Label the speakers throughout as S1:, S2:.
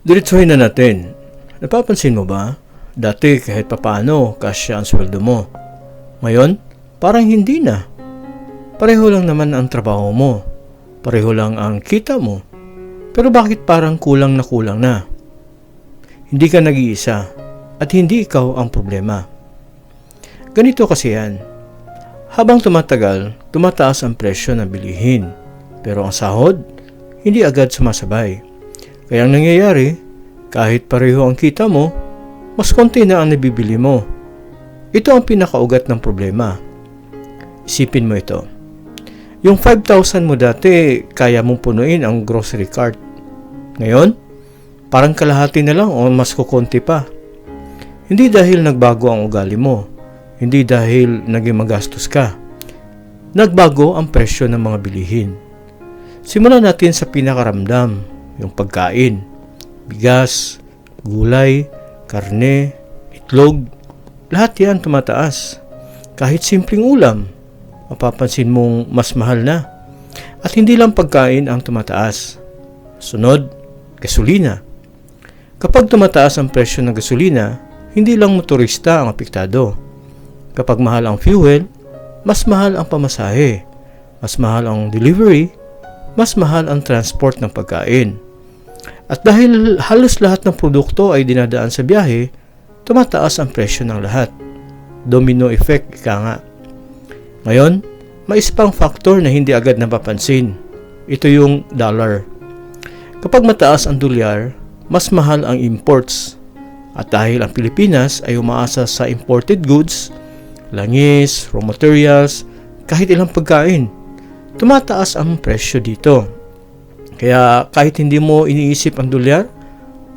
S1: Diretsuhin na natin. Napapansin mo ba? Dati kahit papaano, kasya ang sweldo mo. Ngayon, parang hindi na. Pareho lang naman ang trabaho mo. Pareho lang ang kita mo. Pero bakit parang kulang na? Hindi ka nag-iisa at hindi ikaw ang problema. Ganito kasi yan. Habang tumatagal, tumataas ang presyo ng bilihin. Pero ang sahod, hindi agad sumasabay. Kaya ang nangyayari, kahit pareho ang kita mo, mas konti na ang nabibili mo. Ito ang pinakaugat ng problema. Isipin mo ito. Yung 5,000 mo dati, kaya mong punuin ang grocery cart. Ngayon, parang kalahati na lang o mas kukunti pa. Hindi dahil nagbago ang ugali mo. Hindi dahil naging magastos ka. Nagbago ang presyo ng mga bilihin. Simulan natin sa pinakaramdam, yung pagkain. Bigas, gulay, karne, itlog, lahat yan tumataas. Kahit simpleng ulam, mapapansin mong mas mahal na. At hindi lang pagkain ang tumataas. Sunod, gasolina. Kapag tumataas ang presyo ng gasolina, hindi lang motorista ang apektado. Kapag mahal ang fuel, mas mahal ang pamasahe, mas mahal ang delivery, mas mahal ang transport ng pagkain. At dahil halos lahat ng produkto ay dinadaan sa biyahe, tumataas ang presyo ng lahat. Domino effect, ika nga. Ngayon, may isa pang factor na hindi agad napapansin. Ito yung dollar. Kapag mataas ang dolyar, mas mahal ang imports. At dahil ang Pilipinas ay umaasa sa imported goods, langis, raw materials, kahit ilang pagkain, tumataas ang presyo dito. Kaya kahit hindi mo iniisip ang dolyar,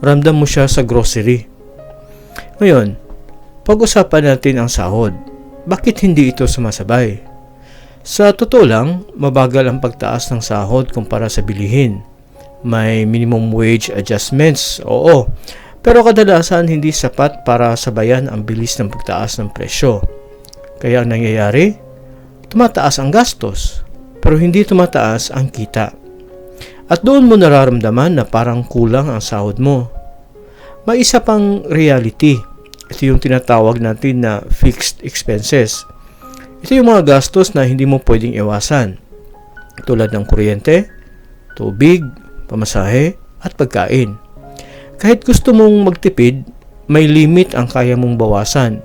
S1: ramdam mo siya sa grocery. Ngayon, pag-usapan natin ang sahod. Bakit hindi ito sumasabay? Sa totoo lang, mabagal ang pagtaas ng sahod kumpara sa bilihin. May minimum wage adjustments, oo. Pero kadalasan hindi sapat para sabayan ang bilis ng pagtaas ng presyo. Kaya ang nangyayari, tumataas ang gastos, pero hindi tumataas ang kita. At doon mo nararamdaman na parang kulang ang sahod mo. May isa pang reality. Ito yung tinatawag natin na fixed expenses. Ito yung mga gastos na hindi mo pwedeng iwasan. Tulad ng kuryente, tubig, pamasahe, at pagkain. Kahit gusto mong magtipid, may limit ang kaya mong bawasan.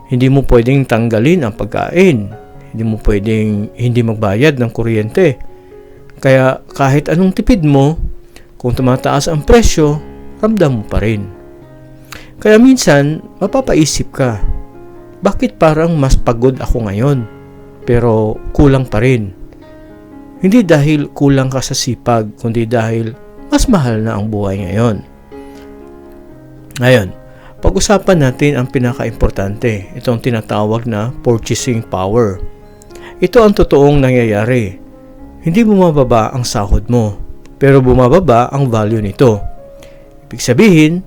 S1: Hindi mo pwedeng tanggalin ang pagkain. Hindi mo pwedeng hindi magbayad ng kuryente. Kaya kahit anong tipid mo, kung tumataas ang presyo, ramdam mo pa rin. Kaya minsan, mapapaisip ka, bakit parang mas pagod ako ngayon, pero kulang pa rin? Hindi dahil kulang ka sa sipag, kundi dahil mas mahal na ang buhay ngayon. Ngayon, pag-usapan natin ang pinaka-importante, itong tinatawag na purchasing power. Ito ang totoong nangyayari. Hindi bumababa ang sahod mo, pero bumababa ang value nito. Ibig sabihin,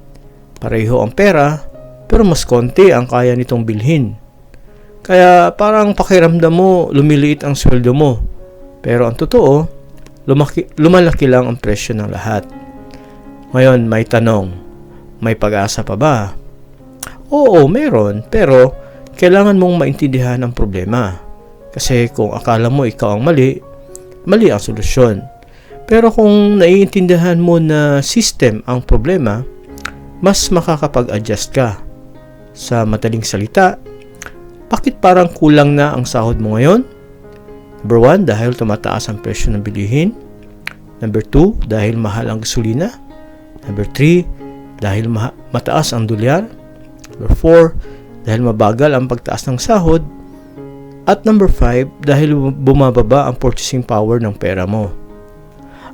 S1: pareho ang pera, pero mas konti ang kaya nitong bilhin. Kaya parang pakiramdam mo, lumiliit ang sweldo mo. Pero ang totoo, lumalaki lang ang presyo ng lahat. Ngayon, may tanong, may pag-asa pa ba? Oo, meron, pero kailangan mong maintindihan ang problema. Kasi kung akala mo ikaw ang mali ang solusyon. Pero kung naiintindihan mo na system ang problema, mas makakapag-adjust ka. Sa madaling salita, bakit parang kulang na ang sahod mo ngayon? Number 1, dahil tumataas ang presyo ng bilihin. Number 2, dahil mahal ang gasolina. Number 3, dahil mataas ang dolyar. Number 4, dahil mabagal ang pagtaas ng sahod. At number 5, dahil bumababa ang purchasing power ng pera mo.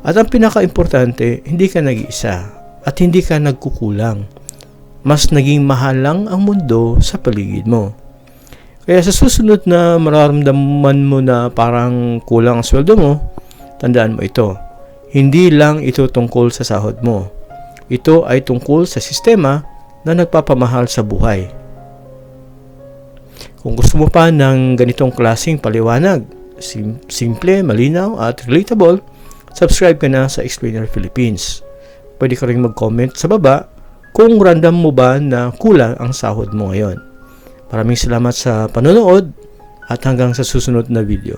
S1: At ang pinaka-importante, hindi ka nag-iisa at hindi ka nagkukulang. Mas naging mahal lang ang mundo sa paligid mo. Kaya sa susunod na mararamdaman mo na parang kulang ang sweldo mo, tandaan mo ito. Hindi lang ito tungkol sa sahod mo. Ito ay tungkol sa sistema na nagpapamahal sa buhay. Kung gusto mo pa ng ganitong klaseng paliwanag, simple, malinaw at relatable, subscribe ka na sa Explainer Philippines. pwede ka rin mag-comment sa baba kung random mo ba na kulang ang sahod mo ngayon. Maraming salamat sa panonood at hanggang sa susunod na video.